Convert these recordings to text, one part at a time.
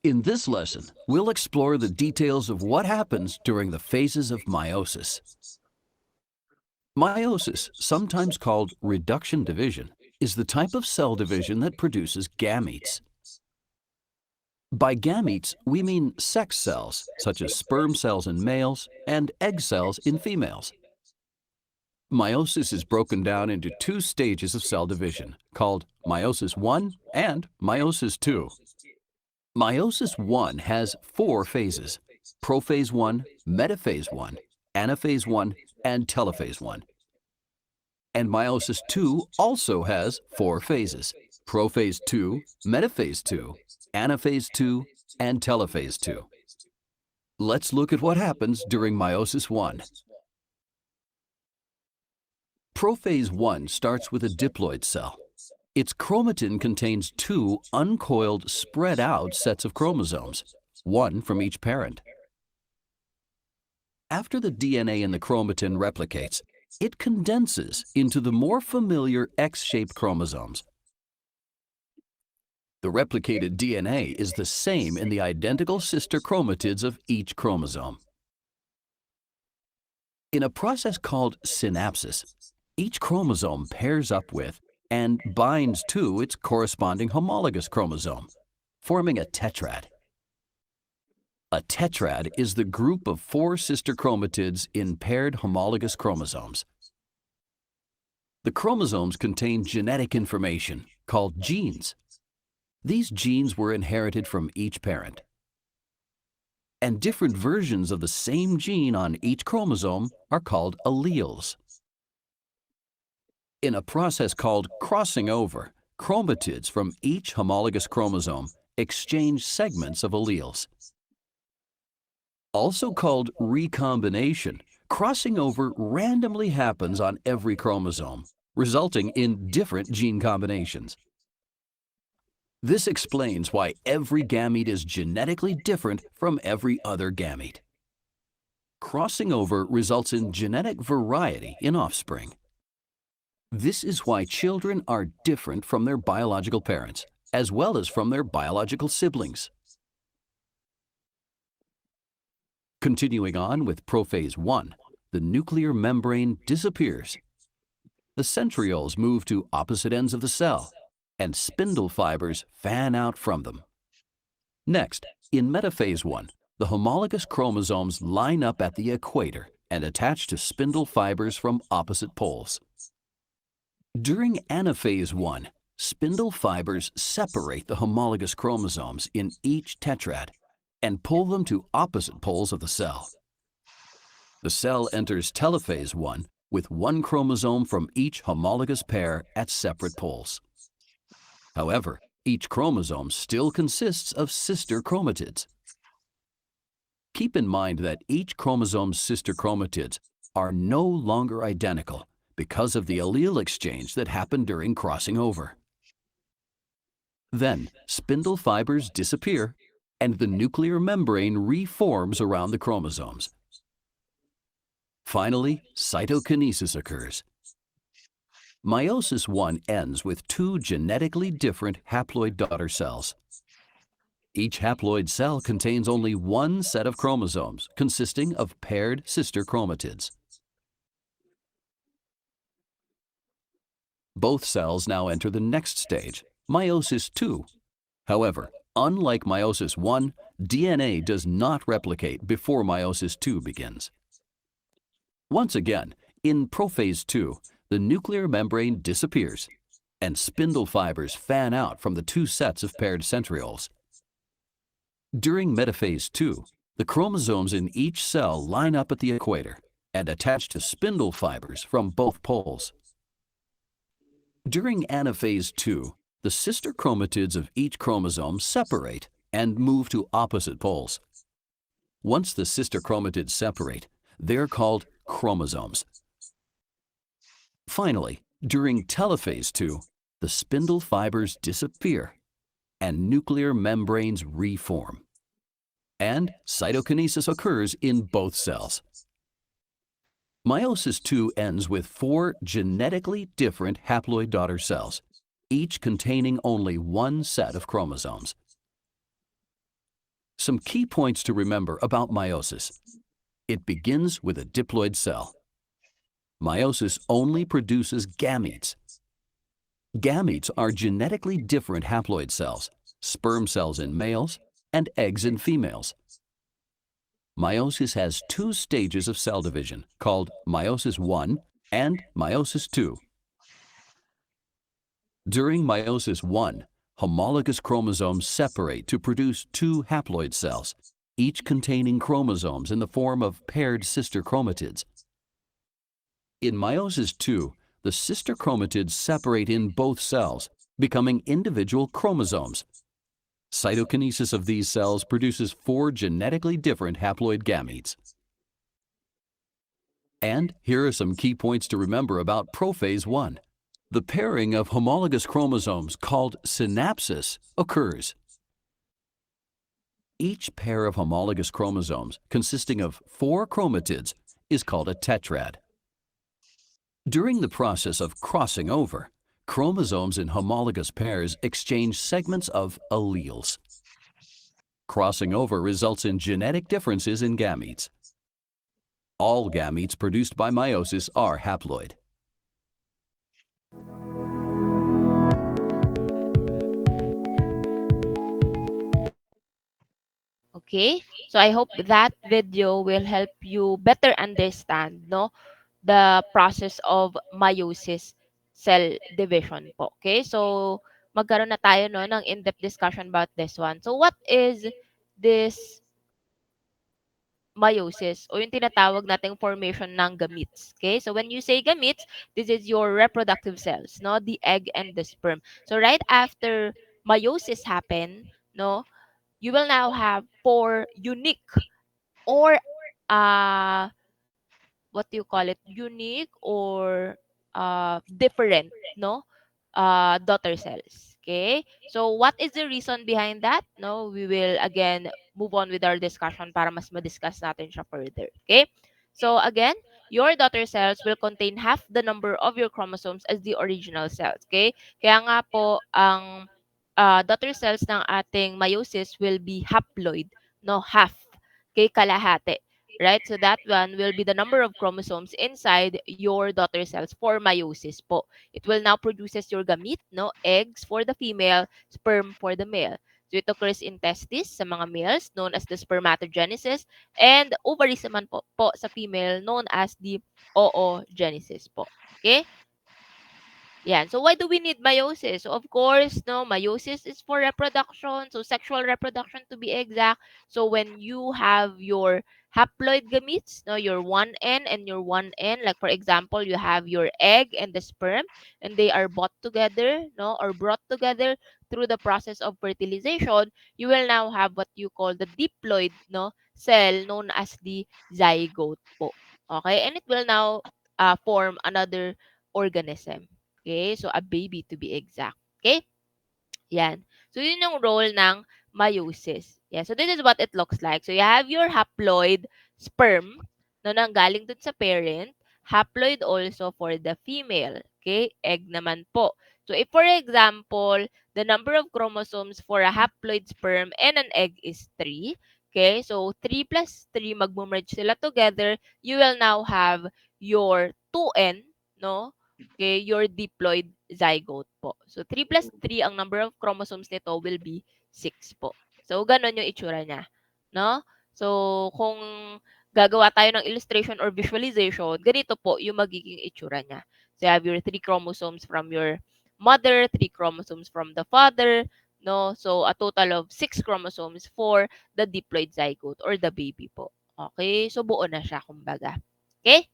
In this lesson, we'll explore the details of what happens during the phases of meiosis. Meiosis, sometimes called reduction division, is the type of cell division that produces gametes. By gametes, we mean sex cells, such as sperm cells in males and egg cells in females. Meiosis is broken down into two stages of cell division, called meiosis I and meiosis II. Meiosis I has four phases: prophase I, metaphase I, anaphase I, and telophase I. And meiosis II also has four phases: prophase II, metaphase II, anaphase II, and telophase II. Let's look at what happens during meiosis I. Prophase I starts with a diploid cell. Its chromatin contains two uncoiled, spread-out sets of chromosomes, one from each parent. After the DNA in the chromatin replicates, it condenses into the more familiar X-shaped chromosomes. The replicated DNA is the same in the identical sister chromatids of each chromosome. In a process called synapsis, each chromosome pairs up with and binds to its corresponding homologous chromosome, forming a tetrad. A tetrad is the group of four sister chromatids in paired homologous chromosomes. The chromosomes contain genetic information called genes. These genes were inherited from each parent. And different versions of the same gene on each chromosome are called alleles. In a process called crossing over, chromatids from each homologous chromosome exchange segments of alleles. Also called recombination, crossing over randomly happens on every chromosome, resulting in different gene combinations. This explains why every gamete is genetically different from every other gamete. Crossing over results in genetic variety in offspring. This is why children are different from their biological parents, as well as from their biological siblings. Continuing on with prophase I, the nuclear membrane disappears. The centrioles move to opposite ends of the cell, and spindle fibers fan out from them. Next, in metaphase I, the homologous chromosomes line up at the equator and attach to spindle fibers from opposite poles. During anaphase I, spindle fibers separate the homologous chromosomes in each tetrad and pull them to opposite poles of the cell. The cell enters telophase I with one chromosome from each homologous pair at separate poles. However, each chromosome still consists of sister chromatids. Keep in mind that each chromosome's sister chromatids are no longer identical because of the allele exchange that happened during crossing over. Then, spindle fibers disappear, and the nuclear membrane reforms around the chromosomes. Finally, cytokinesis occurs. Meiosis I ends with two genetically different haploid daughter cells. Each haploid cell contains only one set of chromosomes, consisting of paired sister chromatids. Both cells now enter the next stage, meiosis II. However, unlike meiosis I, DNA does not replicate before meiosis II begins. Once again, in prophase II, the nuclear membrane disappears, and spindle fibers fan out from the two sets of paired centrioles. During metaphase II, the chromosomes in each cell line up at the equator and attach to spindle fibers from both poles. During anaphase II, the sister chromatids of each chromosome separate and move to opposite poles. Once the sister chromatids separate, they're called chromosomes. Finally, during telophase II, the spindle fibers disappear and nuclear membranes reform. And cytokinesis occurs in both cells. Meiosis II ends with four genetically different haploid daughter cells, each containing only one set of chromosomes. Some key points to remember about meiosis. It begins with a diploid cell. Meiosis only produces gametes. Gametes are genetically different haploid cells, sperm cells in males and eggs in females. Meiosis has two stages of cell division, called meiosis I and meiosis II. During meiosis I, homologous chromosomes separate to produce two haploid cells, each containing chromosomes in the form of paired sister chromatids. In meiosis II, the sister chromatids separate in both cells, becoming individual chromosomes. Cytokinesis of these cells produces four genetically different haploid gametes. And here are some key points to remember about prophase I. The pairing of homologous chromosomes, called synapsis, occurs. Each pair of homologous chromosomes, consisting of four chromatids, is called a tetrad. During the process of crossing over, chromosomes in homologous pairs exchange segments of alleles. Crossing over results in genetic differences in gametes. All gametes produced by meiosis are haploid. Okay? So I hope that video will help you better understand, no, the process of meiosis cell division po. Okay? So magkaroon na tayo no ng in-depth discussion about this one. So what is this meiosis o yung tinatawag nating formation ng gametes? Okay? So when you say gametes, this is your reproductive cells, no? The egg and the sperm. So right after meiosis happen, no, you will now have four unique or what do you call it, unique or different, no, daughter cells. Okay, so what is the reason behind that? No, we will again move on with our discussion para mas ma-discuss natin siya further. Okay, so again, your daughter cells will contain half the number of your chromosomes as the original cells. Okay, kaya nga po ang daughter cells ng ating meiosis will be haploid, no, half, okay, kalahati. Right? So that one will be the number of chromosomes inside your daughter cells for meiosis po. It will now produces your gamete, no? Eggs for the female, sperm for the male. So it occurs in testis sa mga males, known as the spermatogenesis, and ovaries naman po sa female, known as the oogenesis po. Okay? Yan. So why do we need meiosis? So of course, no, meiosis is for reproduction, so sexual reproduction to be exact. So when you have your haploid gametes, no, your 1N and your 1N, like for example, you have your egg and the sperm, and they are brought together, no, or brought together through the process of fertilization, you will now have what you call the diploid, no, cell known as the zygote po. Okay? And it will now form another organism. Okay? So, a baby to be exact. Okay? Yan. So, yun yung role ng meiosis. Yeah. So, this is what it looks like. So, you have your haploid sperm no nanggaling dun sa parent. Haploid also for the female. Okay? Egg naman po. So, if for example, the number of chromosomes for a haploid sperm and an egg is 3, okay? So, 3 plus 3, magmo-merge sila together. You will now have your 2N, no? Okay, your diploid zygote po. So, 3 plus 3, ang number of chromosomes nito will be 6 po. So, ganun yung itsura niya. No? So, kung gagawa tayo ng illustration or visualization, ganito po yung magiging itsura niya. So, you have your 3 chromosomes from your mother, 3 chromosomes from the father, no? So, a total of 6 chromosomes for the diploid zygote or the baby po. Okay? So, buo na siya, kumbaga. Okay?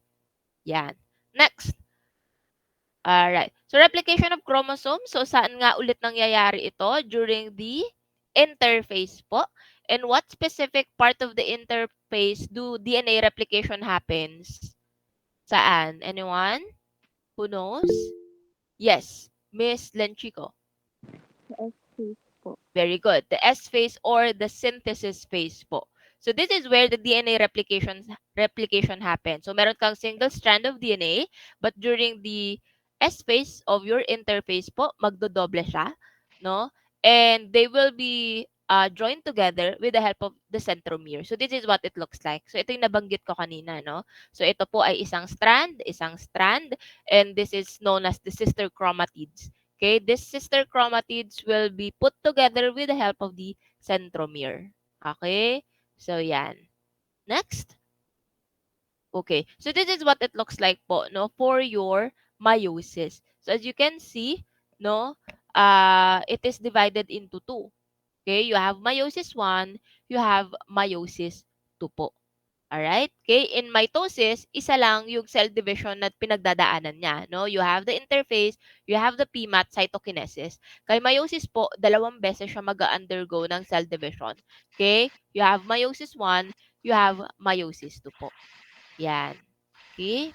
Yan. Next. Alright. So, replication of chromosomes. So, saan nga ulit nangyayari ito? During the interphase po. And what specific part of the interphase do DNA replication happens? Saan? Anyone? Who knows? Yes. Miss Lenchico. S phase po. Very good. The S phase or the synthesis phase po. So this is where the DNA replication happens. So meron kang single strand of DNA, but during the S phase of your interphase po, magdodoble siya, no? And they will be joined together with the help of the centromere. So this is what it looks like. So ito yung nabanggit ko kanina, no? So ito po ay isang strand, and this is known as the sister chromatids. Okay, these sister chromatids will be put together with the help of the centromere. Okay, so yan. Next. Okay, so this is what it looks like po, no, for your meiosis. So as you can see, no, it is divided into two. Okay, you have meiosis 1, you have meiosis 2 po. Alright? Okay, in mitosis, isa lang yung cell division na pinagdadaanan niya, no? You have the interphase, you have the PMAT cytokinesis. Kay meiosis po, dalawang beses siya mag-undergo ng cell division. Okay? You have meiosis 1, you have meiosis 2 po. Yan. Okay?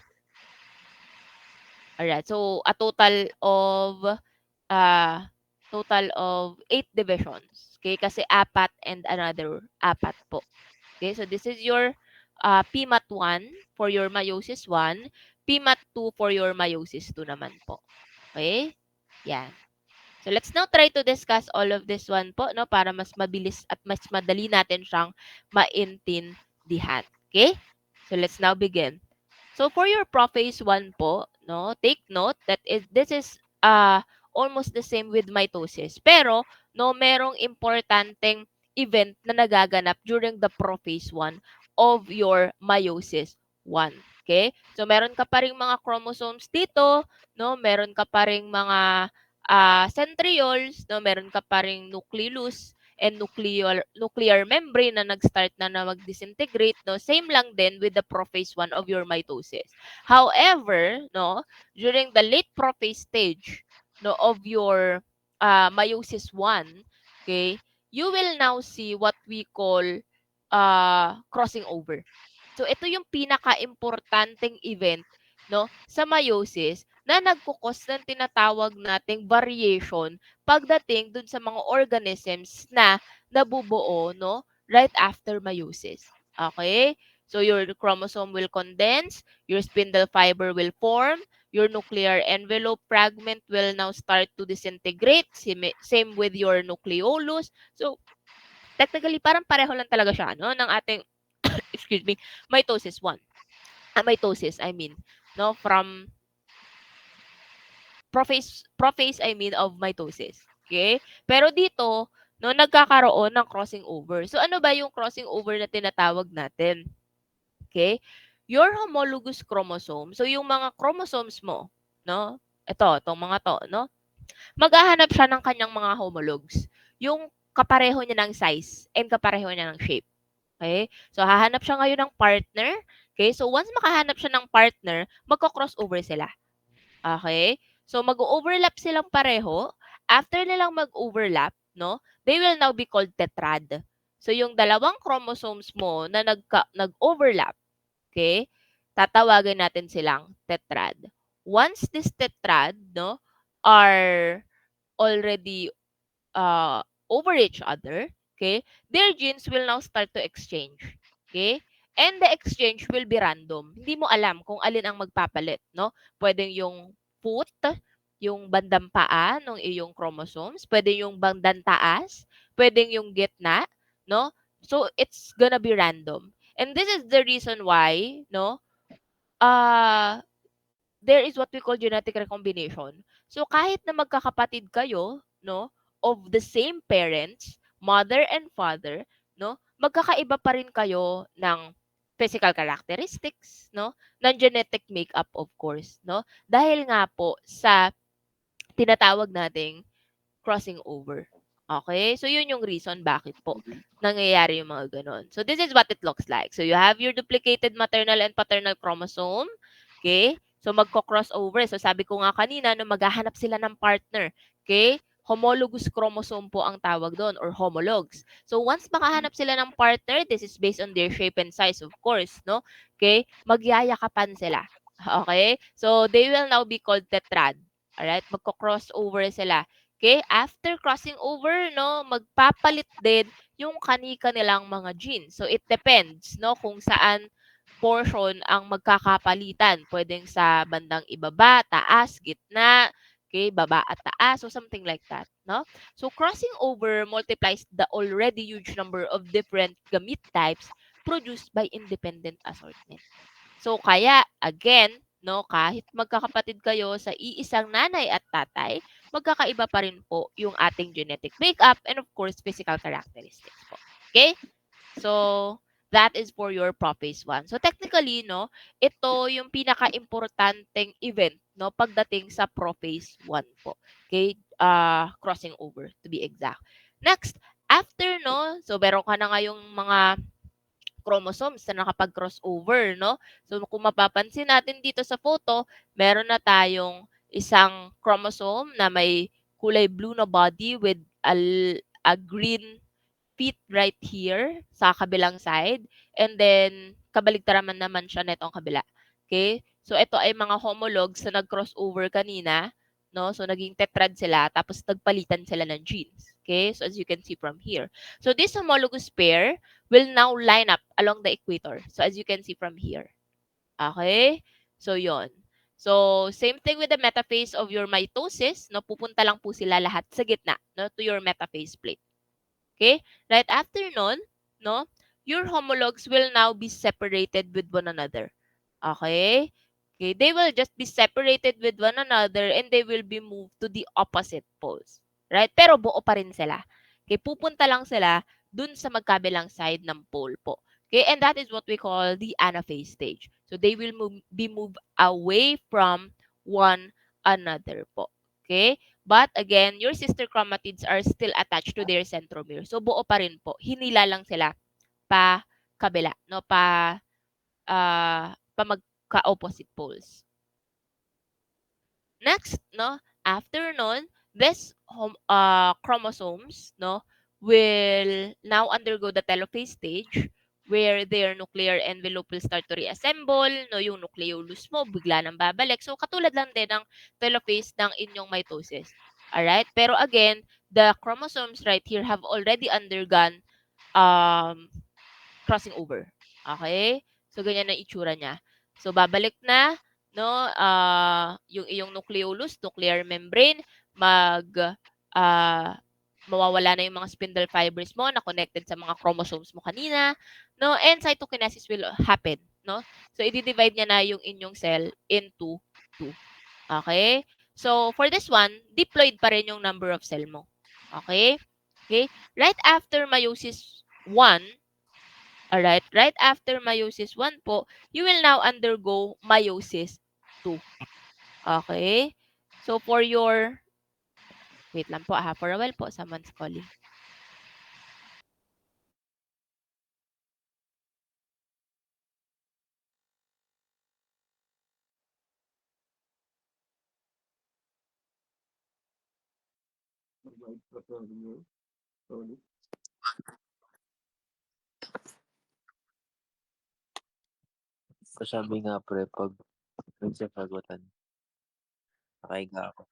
Alright, so a total of 8 divisions. Okay? Kasi apat and another apat po. Okay? So this is your PMAT1 for your meiosis 1, PMAT2 for your meiosis 2 naman po. Okay? Yan. So let's now try to discuss all of this one po, no, para mas mabilis at mas madali natin siyang maintindihan. Okay? So let's now begin. So for your prophase 1 po, no, take note that this is almost the same with mitosis. Pero no, merong importanteng event na nagaganap during the prophase 1 of your meiosis 1. Okay? So meron ka pa ring mga chromosomes dito, no? Meron ka pa ring mga centrioles, no, meron ka pa ring nucleus and nuclear membrane na nag-start na mag-disintegrate, no, same lang din with the prophase 1 of your mitosis. However, no, during the late prophase stage, no, of your meiosis 1, okay, you will now see what we call crossing over. So ito yung pinaka-importanteng event, no, sa meiosis na nagkukos ng tinatawag nating variation pagdating dun sa mga organisms na nabubuo, no, right after meiosis. Okay? So your chromosome will condense, your spindle fiber will form, your nuclear envelope fragment will now start to disintegrate, same with your nucleolus. So technically parang pareho lang talaga siya, no, ng ating excuse me, mitosis 1. Mitosis, I mean, no, from prophase I mean of mitosis. Okay? Pero dito, no, nagkakaroon ng crossing over. So ano ba yung crossing over na tinatawag natin? Okay? Your homologous chromosome, so yung mga chromosomes mo, no? Itong mga to, no? Maghahanap siya ng kanyang mga homologs. Yung kapareho niya ng size and kapareho niya ng shape. Okay? So hahanap siya ngayon ng partner. Okay? So once makahanap siya ng partner, magko-crossover sila. Okay? So mag-overlap silang pareho. After nilang mag-overlap, no, they will now be called tetrad. So yung dalawang chromosomes mo na nag-overlap, okay, tatawagin natin silang tetrad. Once this tetrad, no, are already over each other, okay, their genes will now start to exchange. Okay? And the exchange will be random. Hindi mo alam kung alin ang magpapalit, no? Pwedeng yung foot, yung bandang paa ng iyong chromosomes, pwedeng yung bandang taas, pwedeng yung gitna, no? So it's gonna be random. And this is the reason why, no, there is what we call genetic recombination. So kahit na magkakapatid kayo, no, of the same parents, mother and father, no, magkakaiba pa rin kayo ng physical characteristics, no, ng genetic makeup of course, no, dahil nga po sa tinatawag nating crossing over. Okay? So, yun yung reason bakit po nangyayari yung mga ganon. So, this is what it looks like. So, you have your duplicated maternal and paternal chromosome. Okay? So, magko-crossover. So, sabi ko nga kanina, no, maghahanap sila ng partner. Okay? Homologous chromosome po ang tawag doon or homologs. So, once makahanap sila ng partner, this is based on their shape and size, of course, no? Okay? Magyayakapan sila. Okay? So, they will now be called tetrad. Alright? Magko-crossover sila. Okay? After crossing over, no, magpapalit din yung kani-kanilang mga genes. So, it depends, no, kung saan portion ang magkakapalitan. Pwedeng sa bandang ibaba, taas, gitna, Okay, baba at taas, so something like that, no? So crossing over multiplies the already huge number of different gamete types produced by independent assortment. So kaya again, no, kahit magkakapatid kayo sa iisang nanay at tatay, magkakaiba pa rin po yung ating genetic makeup and of course physical characteristics po. Okay? So that is for your prophase 1. So technically, no, ito yung pinaka-importanteng event, no, pagdating sa prophase 1 po. Okay? Crossing over to be exact. Next, after, no, so meron ka na ngayong mga chromosomes na nakapag-crossover, no? So, kung mapapansin natin dito sa photo, meron na tayong isang chromosome na may kulay blue na body with a green feet right here sa kabilang side. And then, kabaligtaran naman siya netong kabila. Okay? So, ito ay mga homologs na nag-crossover kanina. No? So, naging tetrad sila. Tapos, nagpalitan sila ng genes. Okay? So, as you can see from here. So, this homologous pair will now line up along the equator. So, as you can see from here. Okay? So, yon. So, same thing with the metaphase of your mitosis. No? Pupunta lang po sila lahat sa gitna, no? To your metaphase plate. Okay? Right after nun, no? Your homologs will now be separated with one another. Okay? Okay, they will just be separated with one another and they will be moved to the opposite poles. Right? Pero buo pa rin sila. Okay, pupunta lang sila dun sa magkabilang side ng pole po. Okay, and that is what we call the anaphase stage. So they will be moved away from one another po. Okay? But again, your sister chromatids are still attached to their centromere. So buo pa rin po. Hinila lang sila pa kabila, no? Pa magka-opposite poles. Next, no? After nun, this chromosomes, no, will now undergo the telophase stage where their nuclear envelope will start to reassemble, no, yung nucleolus mo bigla nang babalik. So katulad lang din ng telophase ng inyong mitosis. Alright? Pero again, the chromosomes right here have already undergone um, crossing over. Okay? So, ganyan ang itsura niya. So, babalik na, no, yung iyong nucleolus, nuclear membrane, ah, mawawala na yung mga spindle fibers mo na connected sa mga chromosomes mo kanina, no, and cytokinesis will happen, no? So, i-divide niya na yung inyong cell into two. Okay? So, for this one, diploid pa rin yung number of cell mo. Okay? Okay? Right after meiosis 1, alright, right after meiosis 1 po, you will now undergo meiosis 2. Okay? So, for your, wait lang po for a while po, someone's calling. Sabi nga pre, pag nagsasagutan, nakahiga ako.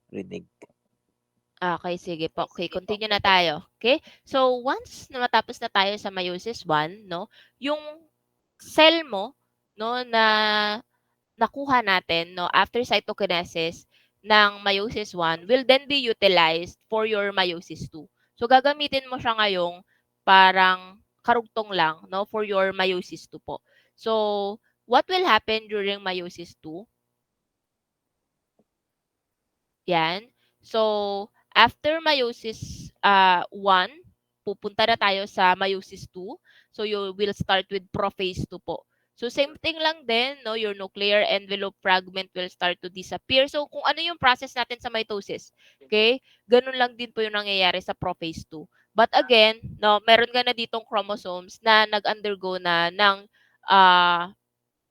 Rinig. Okay, sige po. Okay, continue na tayo. Okay? So, once na matapos na tayo sa meiosis 1, no, yung cell mo, no, na nakuha natin, no, after cytokinesis ng meiosis 1 will then be utilized for your meiosis 2. So, gagamitin mo siya ngayong parang karugtong lang, no, for your meiosis 2 po. So, what will happen during meiosis 2? Yan. So, after meiosis 1, pupunta na tayo sa meiosis 2. So, you will start with prophase 2 po. So, same thing lang din, no? Your nuclear envelope fragment will start to disappear. So, kung ano yung process natin sa mitosis, okay? Ganun lang din po yung nangyayari sa prophase 2. But again, no, meron ka na ditong chromosomes na nag-undergo na ng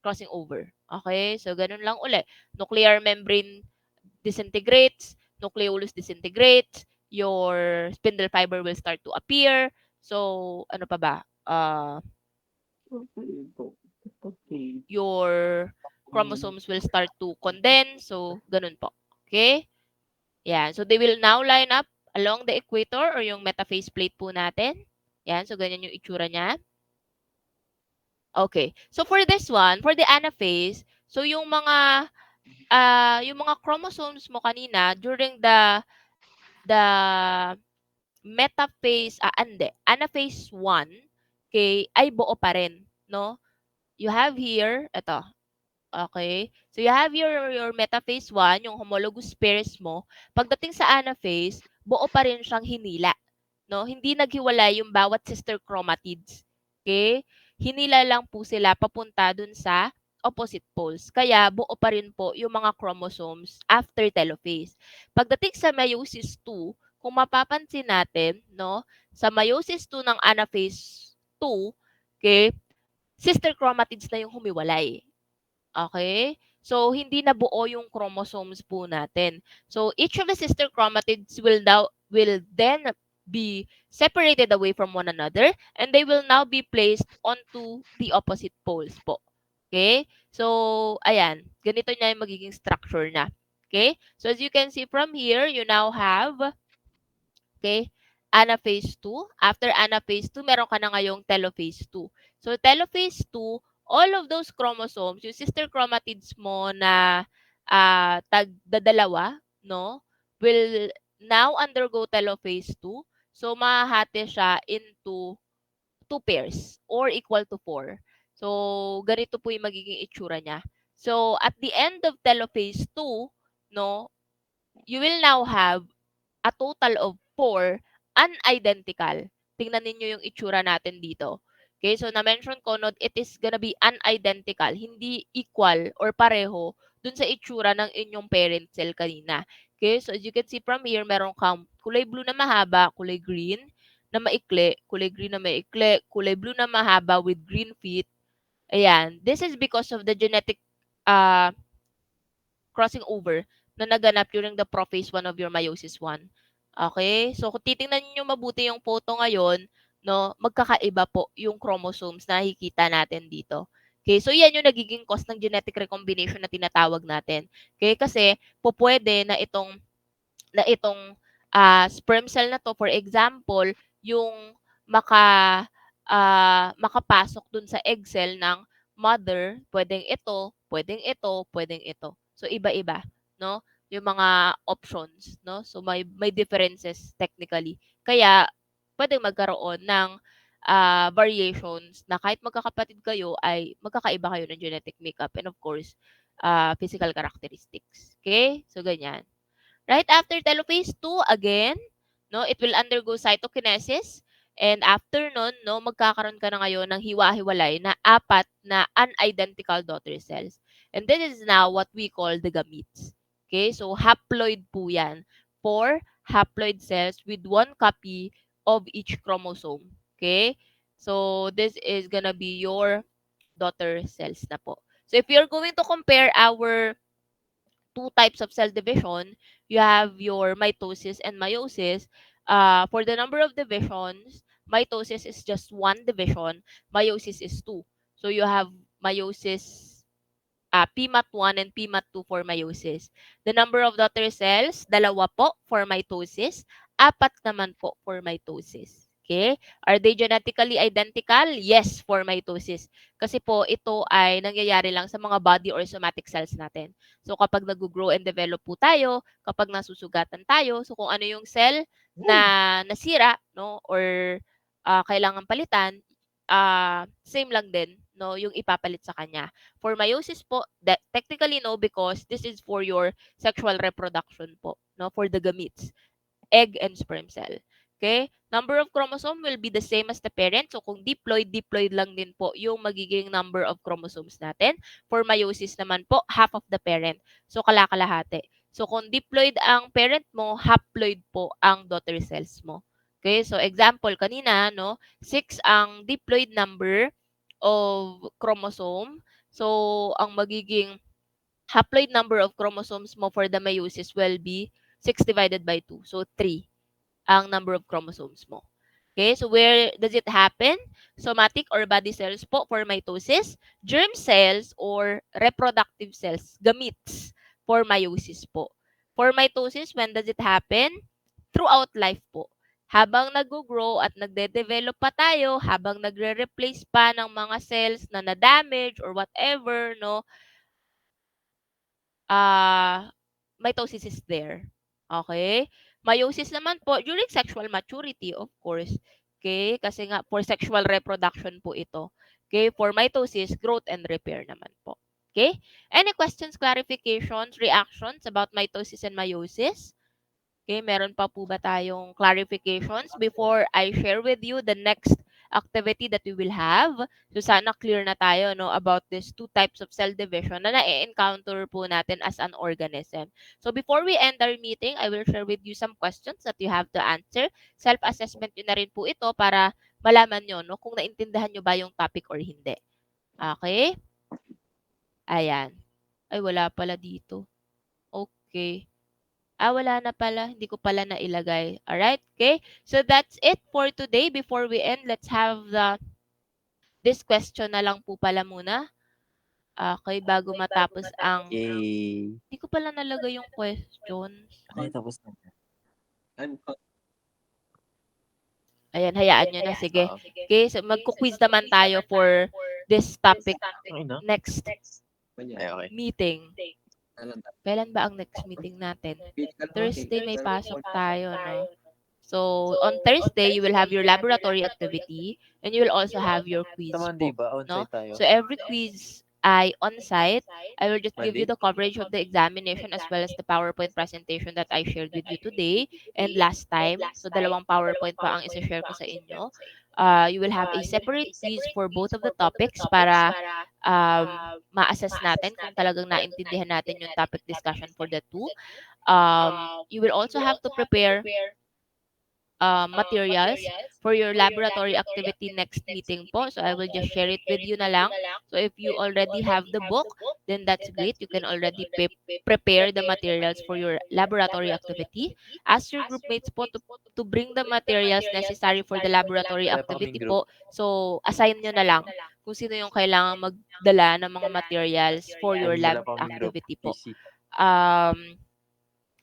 crossing over. Okay? So, ganun lang uli. Nuclear membrane disintegrates, nucleolus disintegrates, your spindle fiber will start to appear. So, ano pa ba? Your chromosomes will start to condense. So, ganun po. Okay? Yan. So, they will now line up along the equator or yung metaphase plate po natin. Yan. So, ganyan yung itsura niya. Okay. So for this one, for the anaphase, so yung mga chromosomes mo kanina during the metaphase, hindi, anaphase 1, okay, ay buo pa rin, no? You have here, ito, okay? So you have your metaphase 1, yung homologous pairs mo. Pagdating sa anaphase, buo pa rin siyang hinila, no? Hindi naghiwalay yung bawat sister chromatids. Okay? Hinila lang po sila papunta dun sa opposite poles. Kaya buo pa rin po yung mga chromosomes after telophase. Pagdating sa meiosis 2, kung mapapansin natin, no, sa meiosis 2 ng anaphase 2, okay, sister chromatids na yung humiwalay. Okay? So, hindi na buo yung chromosomes po natin. So, each of the sister chromatids will then be separated away from one another and they will now be placed onto the opposite poles po. Okay? So, ayan. Ganito na yung magiging structure na. Okay? So, as you can see from here, you now have, okay, anaphase 2. After anaphase 2, meron ka na ngayong telophase 2. So, telophase 2, all of those chromosomes, yung sister chromatids mo na tagdadalawa, no, will now undergo telophase 2. So, mahahati siya into 2 pairs or equal to 4. So, ganito po yung magiging itsura niya. So, at the end of telophase 2, no, you will now have a total of 4 unidentical. Tingnan ninyo yung itsura natin dito. Okay, so na-mention ko, no, it is gonna be unidentical, hindi equal or pareho dun sa itsura ng inyong parent cell kanina. Okay, so as you can see from here, meron kang kulay blue na mahaba, kulay green na maikli, kulay green na maikli, kulay blue na mahaba with green feet. Ayan, this is because of the genetic uh, crossing over na naganap during the prophase 1 of your meiosis 1. Okay? So, kung titingnan niyo mabuti yung photo ngayon, no, magkakaiba po yung chromosomes na nakikita natin dito. Okay? So, yan yung nagiging cause ng genetic recombination na tinatawag natin. Okay? Kasi, pupwede na itong sperm cell na to, for example, yung makapasok dun sa egg cell ng mother, pwedeng ito, pwedeng ito, pwedeng ito. So, iba-iba, no? Yung mga options, no? So, may differences technically. Kaya, pwedeng magkaroon ng variations na kahit magkakapatid kayo ay magkakaiba kayo ng genetic makeup and of course, physical characteristics. Okay? So, ganyan. Right after telophase 2, again, no, it will undergo cytokinesis. And after nun, no, magkakaroon ka na ngayon ng hiwa-hiwalay na 4 na unidentical daughter cells. And this is now what we call the gametes. Okay, so haploid po yan. 4 haploid cells with 1 copy of each chromosome. Okay, so this is gonna be your daughter cells na po. So if you're going to compare our two types of cell division, you have your mitosis and meiosis. For the number of divisions, mitosis is just one division, meiosis is two. So you have meiosis PMAT1 and PMAT2 for meiosis. The number of daughter cells, dalawa po for mitosis, 4 naman po for mitosis. Okay? Are they genetically identical? Yes, for mitosis. Kasi po, ito ay nangyayari lang sa mga body or somatic cells natin. So, kapag nag-grow and develop po tayo, kapag nasusugatan tayo, so kung ano yung cell na nasira, no, or kailangan palitan, same lang din, no, yung ipapalit sa kanya. For meiosis po, that technically no, because this is for your sexual reproduction po, no, for the gametes, egg and sperm cell. Okay? Number of chromosome will be the same as the parent. So kung diploid, diploid lang din po yung magiging number of chromosomes natin. For meiosis naman po, half of the parent. So kalakalahati. So kung diploid ang parent mo, haploid po ang daughter cells mo. Okay? So example kanina, no, 6 ang diploid number of chromosome. So ang magiging haploid number of chromosomes mo for the meiosis will be 6 divided by 2. So 3 ang number of chromosomes mo. Okay, so where does it happen? Somatic or body cells po for mitosis, germ cells or reproductive cells, gametes for meiosis po. For mitosis, when does it happen? Throughout life po. habang nag-grow at nagde-develop pa tayo, habang nagre-replace pa ng mga cells na na-damage or whatever, no, mitosis is there. Okay? Meiosis naman po during sexual maturity, of course. Okay? Kasi nga, for sexual reproduction po ito. Okay? For mitosis, growth and repair naman po. Okay? Any questions, clarifications, reactions about mitosis and meiosis? Okay, meron pa po ba tayong clarifications before I share with you the next activity that we will have? So sana clear na tayo no about these two types of cell division na na-encounter po natin as an organism. So before we end our meeting, I will share with you some questions that you have to answer. Self-assessment yun na rin po ito para malaman nyo no kung naintindihan nyo ba yung topic or hindi. Okay? Ayan. Ay, wala pala dito. Okay. Wala na pala. Hindi ko pala nailagay. Alright? Okay? So, that's it for today. Before we end, let's have this question na lang po pala muna. Okay, bago matapos ang... Yay! Hindi ko pala nalagay yung questions. Okay, tapos na. Ayan, hayaan nyo na. Sige. Oo. Okay, so magkuquiz naman tayo for this topic Okay na? next Ay, okay. meeting. Kailan ba ang next meeting natin? Thursday may pasok tayo, no? So, on Thursday, you will have your laboratory activity and you will also have your quiz Sa Monday po, ba? no? On-site tayo? So, every quiz ay on-site. I will just give you Monday? the coverage of the examination as well as the PowerPoint presentation that I shared with you today and last time. So, dalawang PowerPoint pa ang isa-share ko sa inyo. You will have a separate quiz for both of the topics para ma-assess natin kung talagang naintindihan natin yung topic discussion for the two. You will also have to prepare materials for your laboratory activity next meeting po. So, I will just share it with you na lang. So, if you already have the book, then that's great. You can already prepare the materials for your laboratory activity. Ask your groupmates po to bring the materials necessary for the laboratory Wala pa kaming activity group. po. So, assign nyo na lang kung sino yung kailangan magdala ng mga materials for your Wala lab pa kaming group. activity po. PC.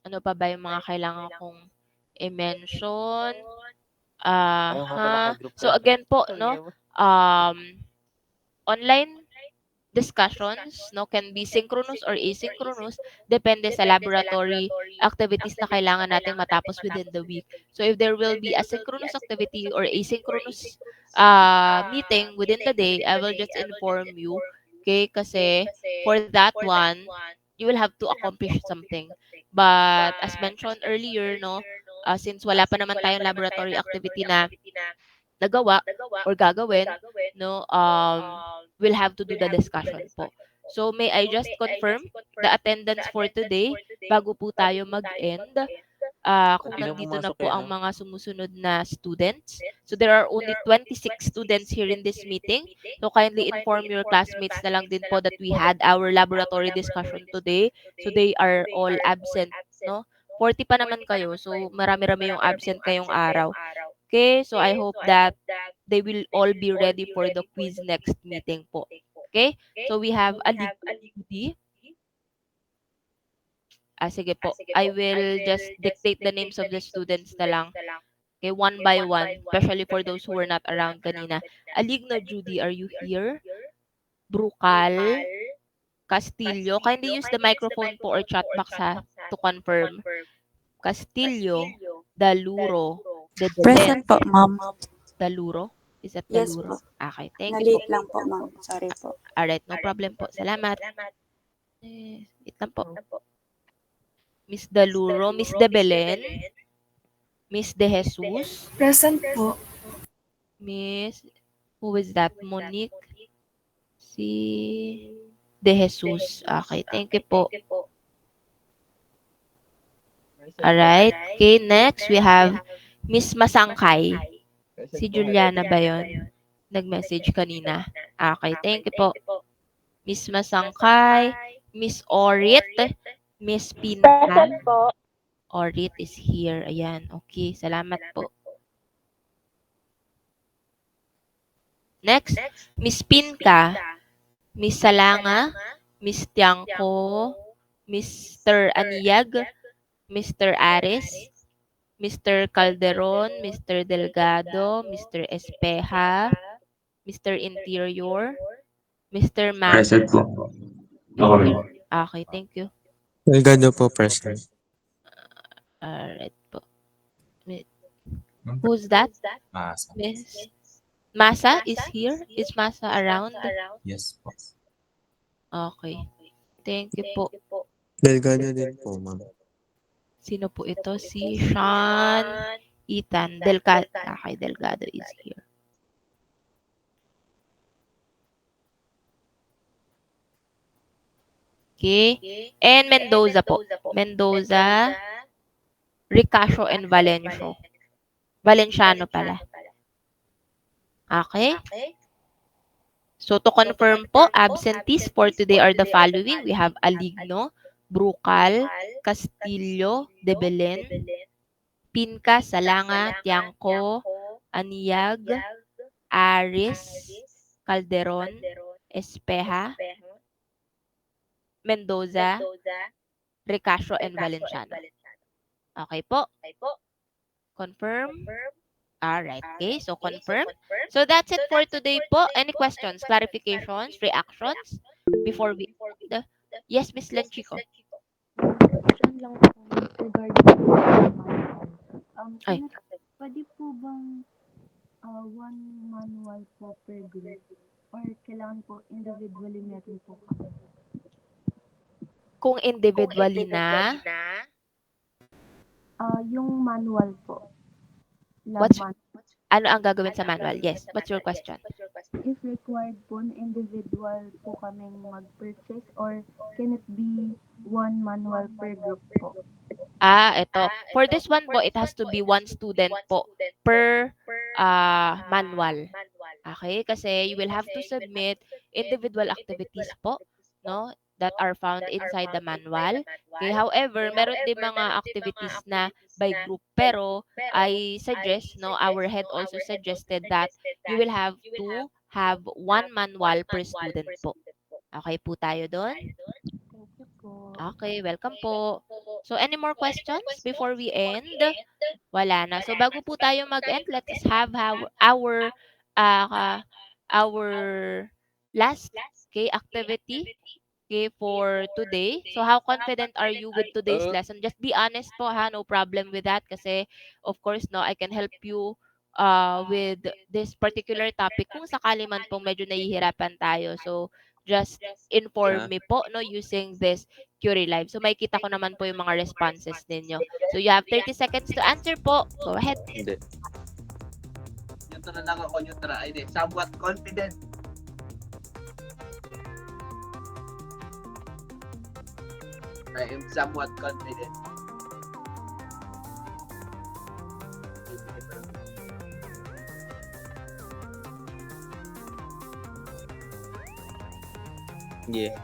Ano pa ba yung mga kailangan kong i-mention? Ayaw nga pala ka-group So ka. again po, no, online discussions, no, can be synchronous or asynchronous, depende sa laboratory activities na kailangan nating matapos within the week. So if there will be a synchronous activity or asynchronous meeting within the day, I will just inform you. Okay, kasi for that one, you will have to accomplish something. But as mentioned earlier, no, since wala pa naman tayong laboratory activity na nagawa or gagawin, no, we'll have to do the discussion po. So, may I just confirm the attendance for today bago po tayo mag-end? Kung Hindi na nandito na pumasok po eh, ang no? mga sumusunod na students. So, there are only 26 students here in this meeting. So, kindly inform your classmates na lang din po that we had our laboratory discussion today. So, they are all absent, no? 40 pa naman kayo. So, marami-rami yung absent ngayong araw. Okay? So, I hope that they will all be ready for the quiz next meeting po. Okay? So, we have Aligudi. Sige po. I will just dictate the names of the students na lang. Okay, one by one, especially for those who were not around kanina. Aligna Judy, are you here? Brucal, Castillo. Kindly use the microphone po or chat box ha to confirm. Castillo, Daluro, Present po, ma'am. Daluro? Is that Yes Daluro? po. Okay, thank you po. Na-late lang po, ma'am. Sorry po. Alright, no problem po. Salamat. Wait lang po. Miss Daluro, Miss De Belen, Miss De Jesus, Present po. Miss, who is that? Monique? Si De Jesus. Okay, thank you po. Alright, okay, next we have Miss Masangkay. Si Juliana ba yun? Nag-message kanina. Okay, thank you po. Miss Masangkay, Miss Orit, Miss Pinta. Orit is here. Ayan, okay, salamat po. Next, Miss Pinka, Miss Salanga, Miss Tiangco, Mr. Aniyag, Mr. Aris, Mr. Calderon, Mr. Delgado, Mr. Espeja, Mr. Interior, Mr. Mac. Present po. Okay, thank you. Delgado po, present. Alright po. Who's that? Masa. Miss Masa is here? Is Masa around? Yes po. Okay. Thank you po. Delgado din po, ma'am. Sino po ito? Si Sean Ethan. Okay, Delgado is here. Okay. And Mendoza po. Mendoza, Ricacio, and Valencio. Valenciano pala. Okay. So to confirm po, absentees for today are the following. We have Aligno, Brucal, Castillo, De Belen, Pinca, Salanga, Tiangco, Aniyag, Aris, Calderon, Espeja, Mendoza, Ricacio, and Valenciano. Okay po. Confirm. Alright. Okay. So confirm. So that's it for today po. Any questions, clarifications, reactions before we end? Yes, Miss Lenchico. Question lang po regarding sa manual. Ay. Pwede po bang one manual po per group? Or kailangan po individually meron po kami? Kung individually na, Yung manual po. What's- ano ang gagawin sa manual? Yes. What's your question? If required po na individual po kaming mag-purchase or can it be one manual per group po? Ito. For this one po, it has to be one student po per manual. Okay? Kasi you will have to submit individual activities po, no? That are found inside the manual. Okay? However, meron din mga activities na by group. Pero I suggest, no, our head also suggested that you will have to have one manual per student po. Okay po tayo doon? Thank you po. Okay, welcome po. So, any more questions before we end? Wala na. So, bago po tayo mag-end, let's have our last activity for today. So, how confident are you with today's lesson? Just be honest po ha, no problem with that kasi of course, no, I can help you with this particular topic kung sakali man pong medyo nahihirapan tayo. So, just inform me po no using this Curie Live. So, makikita ko naman po yung mga responses ninyo. So, you have 30 seconds to answer po. Go ahead. Hindi. Neutral lang ako, neutral. Ay, di. Somewhat confident. I am somewhat confident. Yeah.